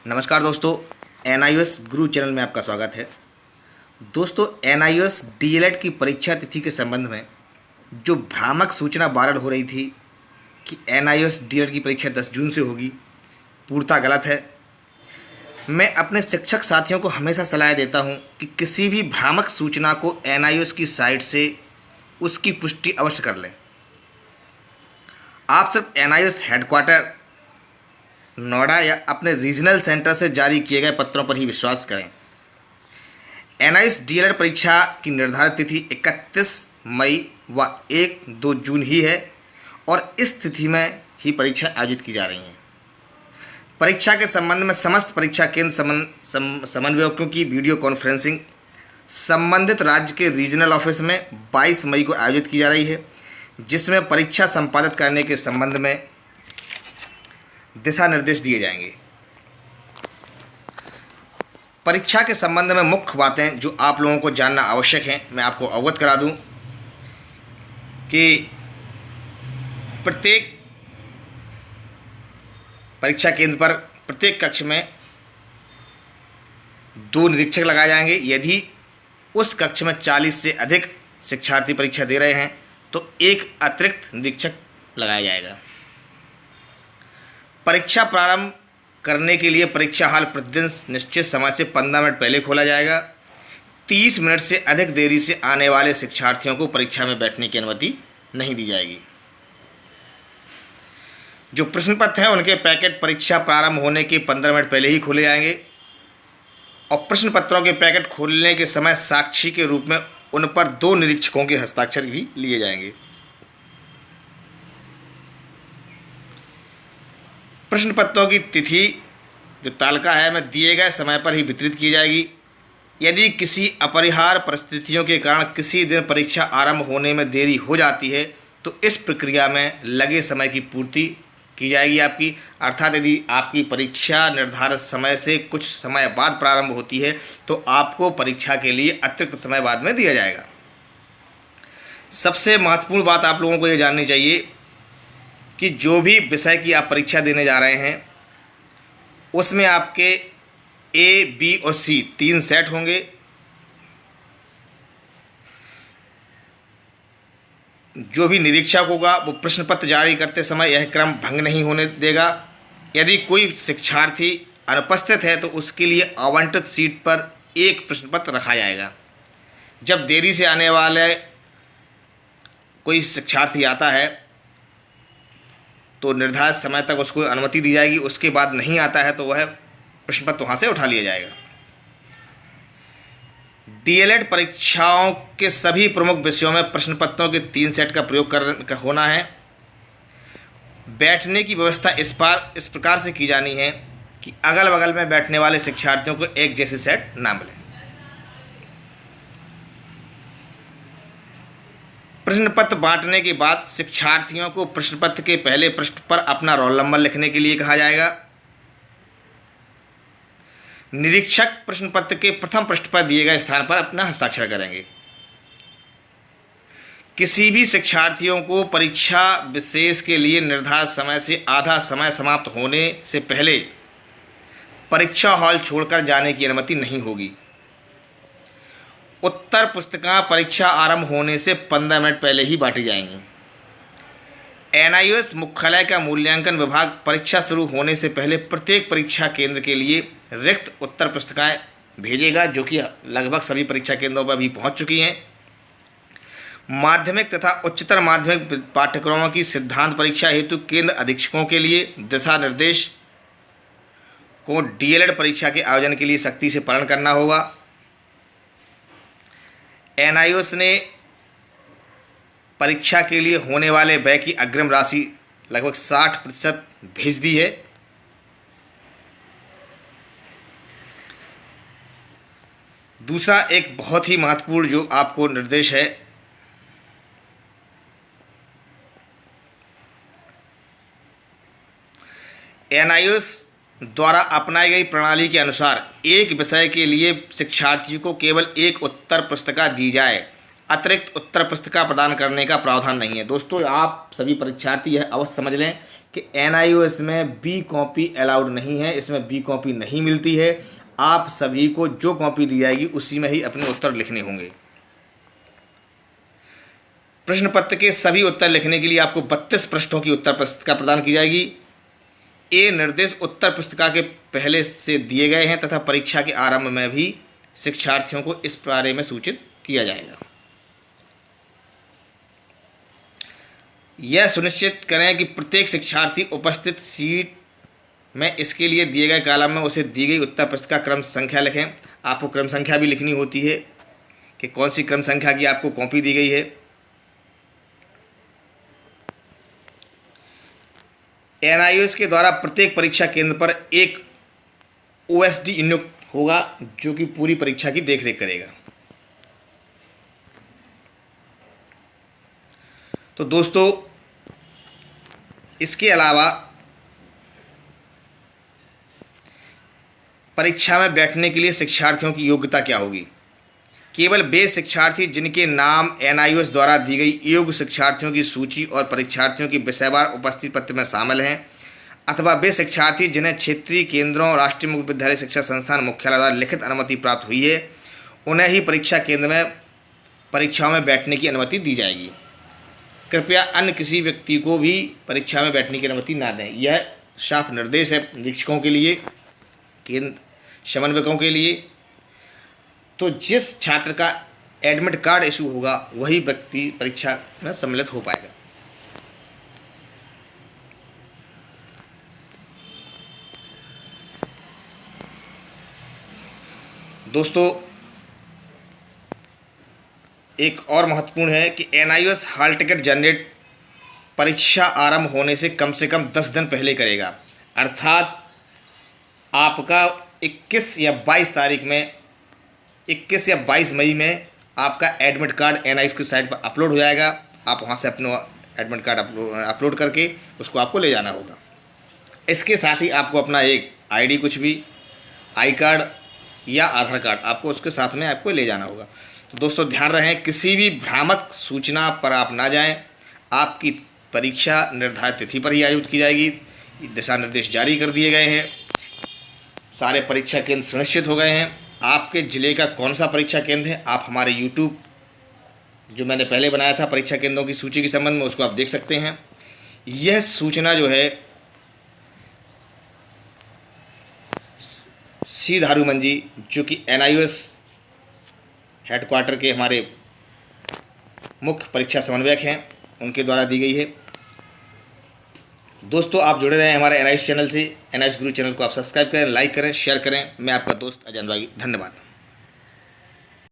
नमस्कार दोस्तों, एनआईओएस गुरु चैनल में आपका स्वागत है। दोस्तों, एनआईओएस डीएलएड की परीक्षा तिथि के संबंध में जो भ्रामक सूचना वायरल हो रही थी कि एनआईओएस डीएलएड की परीक्षा 10 जून से होगी, पूर्णतः गलत है। मैं अपने शिक्षक साथियों को हमेशा सलाह देता हूं कि किसी भी भ्रामक सूचना को एनआईओएस की साइट से उसकी पुष्टि अवश्य कर लें। आप सिर्फ एनआईओएस हेडक्वार्टर नोएडा या अपने रीजनल सेंटर से जारी किए गए पत्रों पर ही विश्वास करें। एनआईओएस डीएलएड परीक्षा की निर्धारित तिथि 31 मई व 1-2 जून ही है और इस तिथि में ही परीक्षा आयोजित की जा रही हैं। परीक्षा के संबंध में समस्त परीक्षा केंद्र समन्वयकों की वीडियो कॉन्फ्रेंसिंग संबंधित राज्य के रीजनल ऑफिस में 22 मई को आयोजित की जा रही है, जिसमें परीक्षा संपादित करने के संबंध में दिशा निर्देश दिए जाएंगे। परीक्षा के संबंध में मुख्य बातें जो आप लोगों को जानना आवश्यक हैं, मैं आपको अवगत करा दूं कि प्रत्येक परीक्षा केंद्र पर प्रत्येक कक्ष में 2 निरीक्षक लगाए जाएंगे। यदि उस कक्ष में 40 से अधिक शिक्षार्थी परीक्षा दे रहे हैं तो एक अतिरिक्त निरीक्षक लगाया जाएगा। परीक्षा प्रारंभ करने के लिए परीक्षा हॉल प्रतिदिन निश्चित समय से 15 मिनट पहले खोला जाएगा। 30 मिनट से अधिक देरी से आने वाले शिक्षार्थियों को परीक्षा में बैठने की अनुमति नहीं दी जाएगी। जो प्रश्न पत्र हैं उनके पैकेट परीक्षा प्रारंभ होने के 15 मिनट पहले ही खोले जाएंगे और प्रश्न पत्रों के पैकेट खोलने के समय साक्षी के रूप में उन पर 2 निरीक्षकों के हस्ताक्षर भी लिए जाएंगे। प्रश्न पत्रों की तिथि जो तालिका है में दिए गए समय पर ही वितरित की जाएगी। यदि किसी अपरिहार्य परिस्थितियों के कारण किसी दिन परीक्षा आरंभ होने में देरी हो जाती है तो इस प्रक्रिया में लगे समय की पूर्ति की जाएगी आपकी। अर्थात यदि आपकी परीक्षा निर्धारित समय से कुछ समय बाद प्रारंभ होती है तो आपको परीक्षा के लिए अतिरिक्त समय बाद में दिया जाएगा। सबसे महत्वपूर्ण बात आप लोगों को ये जाननी चाहिए कि जो भी विषय की आप परीक्षा देने जा रहे हैं उसमें आपके ए, बी और सी 3 सेट होंगे। जो भी निरीक्षक होगा वो प्रश्न पत्र जारी करते समय यह क्रम भंग नहीं होने देगा। यदि कोई शिक्षार्थी अनुपस्थित है तो उसके लिए आवंटित सीट पर एक प्रश्न पत्र रखा जाएगा। जब देरी से आने वाले कोई शिक्षार्थी आता है तो निर्धारित समय तक उसको अनुमति दी जाएगी। उसके बाद नहीं आता है तो वह प्रश्न पत्र वहाँ से उठा लिया जाएगा। डीएलएड परीक्षाओं के सभी प्रमुख विषयों में प्रश्न पत्रों के 3 सेट का प्रयोग होना है। बैठने की व्यवस्था इस प्रकार से की जानी है कि अगल बगल में बैठने वाले शिक्षार्थियों को एक जैसे सेट ना मिले। प्रश्न पत्र बांटने के बाद शिक्षार्थियों को प्रश्न पत्र के पहले पृष्ठ पर अपना रोल नंबर लिखने के लिए कहा जाएगा। निरीक्षक प्रश्न पत्र के प्रथम पृष्ठ पर दिए गए स्थान पर अपना हस्ताक्षर करेंगे। किसी भी शिक्षार्थियों को परीक्षा विशेष के लिए निर्धारित समय से आधा समय समाप्त होने से पहले परीक्षा हॉल छोड़कर जाने की अनुमति नहीं होगी। उत्तर पुस्तिका परीक्षा आरंभ होने से 15 मिनट पहले ही बांटी जाएंगी। एनआईओएस मुख्यालय का मूल्यांकन विभाग परीक्षा शुरू होने से पहले प्रत्येक परीक्षा केंद्र के लिए रिक्त उत्तर पुस्तिकाएं भेजेगा, जो कि लगभग सभी परीक्षा केंद्रों पर भी पहुंच चुकी हैं। माध्यमिक तथा उच्चतर माध्यमिक पाठ्यक्रमों की सिद्धांत परीक्षा हेतु केंद्र अधीक्षकों के लिए दिशा निर्देश को डीएलएड परीक्षा के आयोजन के लिए सख्ती से पालन करना होगा। एनआईओएस ने परीक्षा के लिए होने वाले व्यय की अग्रिम राशि लगभग 60% भेज दी है। दूसरा एक बहुत ही महत्वपूर्ण जो आपको निर्देश है, एनआईओएस द्वारा अपनाई गई प्रणाली के अनुसार एक विषय के लिए शिक्षार्थियों को केवल एक उत्तर पुस्तिका दी जाए, अतिरिक्त उत्तर पुस्तिका प्रदान करने का प्रावधान नहीं है। दोस्तों, आप सभी परीक्षार्थी यह अवश्य समझ लें कि NIOS में बी कॉपी अलाउड नहीं है, इसमें बी कॉपी नहीं मिलती है। आप सभी को जो कॉपी दी जाएगी उसी में ही अपने उत्तर लिखने होंगे। प्रश्न पत्र के सभी उत्तर लिखने के लिए आपको 32 पृष्ठों की उत्तर पुस्तिका प्रदान की जाएगी। ये निर्देश उत्तर पुस्तिका के पहले से दिए गए हैं तथा परीक्षा के आरंभ में भी शिक्षार्थियों को इस बारे में सूचित किया जाएगा। यह सुनिश्चित करें कि प्रत्येक शिक्षार्थी उपस्थित सीट में इसके लिए दिए गए कॉलम में उसे दी गई उत्तर पुस्तिका क्रम संख्या लिखें। आपको क्रम संख्या भी लिखनी होती है कि कौन सी क्रम संख्या की आपको कॉपी दी गई है। NIOS के द्वारा प्रत्येक परीक्षा केंद्र पर एक OSD नियुक्त होगा जो कि पूरी परीक्षा की देखरेख करेगा। तो दोस्तों, इसके अलावा परीक्षा में बैठने के लिए शिक्षार्थियों की योग्यता क्या होगी? केवल वे शिक्षार्थी जिनके नाम NIOS द्वारा दी गई योग्य शिक्षार्थियों की सूची और परीक्षार्थियों की विषयवार उपस्थिति पत्र में शामिल हैं, अथवा वे शिक्षार्थी जिन्हें क्षेत्रीय केंद्रों, राष्ट्रीय मुक्त विद्यालय शिक्षा संस्थान मुख्यालय द्वारा लिखित अनुमति प्राप्त हुई है, उन्हें ही परीक्षा केंद्र में परीक्षाओं में बैठने की अनुमति दी जाएगी। कृपया अन्य किसी व्यक्ति को भी परीक्षा में बैठने की अनुमति ना दें। यह साफ निर्देश है निरीक्षकों के लिए, केंद्र समन्वयकों के लिए। तो जिस छात्र का एडमिट कार्ड इशू होगा वही व्यक्ति परीक्षा में सम्मिलित हो पाएगा। दोस्तों, एक और महत्वपूर्ण है कि NIOS हॉल टिकट जनरेट परीक्षा आरंभ होने से कम 10 दिन पहले करेगा। अर्थात आपका 21 या 22 तारीख में 21 या 22 मई में आपका एडमिट कार्ड NIOS की साइट पर अपलोड हो जाएगा। आप वहाँ से अपना एडमिट कार्ड अपलोड करके उसको आपको ले जाना होगा। इसके साथ ही आपको अपना एक ID, कुछ भी आई कार्ड या आधार कार्ड आपको उसके साथ में आपको ले जाना होगा। तो दोस्तों, ध्यान रहें, किसी भी भ्रामक सूचना पर आप ना जाएं। आपकी परीक्षा निर्धारित तिथि पर ही आयोजित की जाएगी। दिशा निर्देश जारी कर दिए गए हैं। सारे परीक्षा केंद्र सुनिश्चित हो गए हैं। आपके ज़िले का कौन सा परीक्षा केंद्र है, आप हमारे YouTube जो मैंने पहले बनाया था परीक्षा केंद्रों की सूची के संबंध में, उसको आप देख सकते हैं। यह सूचना जो है सी धारूमन जी, जो कि NIOS हेडक्वार्टर के हमारे मुख्य परीक्षा समन्वयक हैं, उनके द्वारा दी गई है। दोस्तों, आप जुड़े रहें हमारे NIOS चैनल से। NIOS गुरु चैनल को आप सब्सक्राइब करें, लाइक करें, शेयर करें। मैं आपका दोस्त अजय अनुरागी। धन्यवाद।